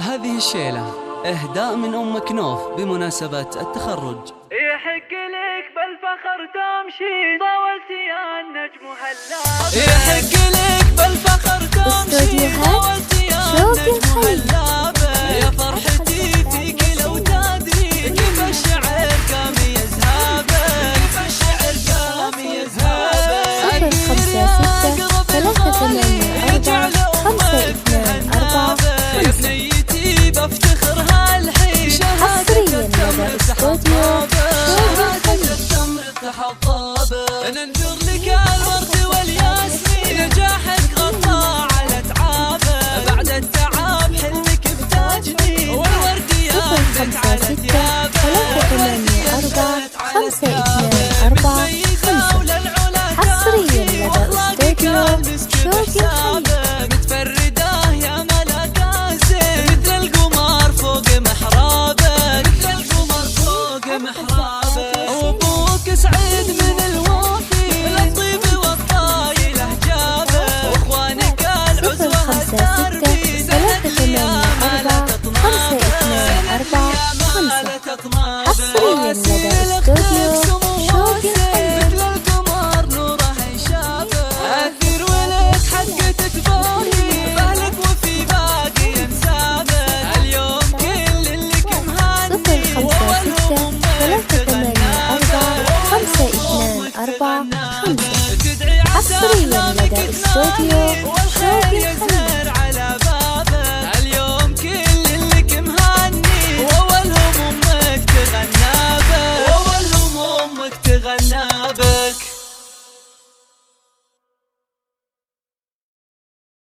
هذه الشيلة إهداء من أم كنوف بمناسبة التخرج. يحق لك بالفخر تمشي طولت يا النجم هلابة، يحق لك بالفخر تمشي طولت يا النجم هلابة، يا فرحتي فيك لو تدري كيف الشعر قام يزهابه، كيف الشعر قام يزهابه. 056 يا بنيتي بفتخر هالحين حصرياً لدى استوديو شهادة التمر تحطابه، ننشر لك الورد والياسمين نجاحك غطى على تعابه، بعد التعب حلمك بتاجني والورد ينبت على ثيابه، والورد ينبت على ثيابه، متميزة وللعلا حصرياً لدى استوديو شوقي الخليل. متفردة يا ملكازم مثل القمر فوق محرابك، مثل القمر فوق محرابك، وابوك سعيد من الوافي للطيب والطاي لهجابه، واخوانك العزوة الدربي سند لي يا ملك اطنابه، سند لي يا ملك اطنابه. حصرياً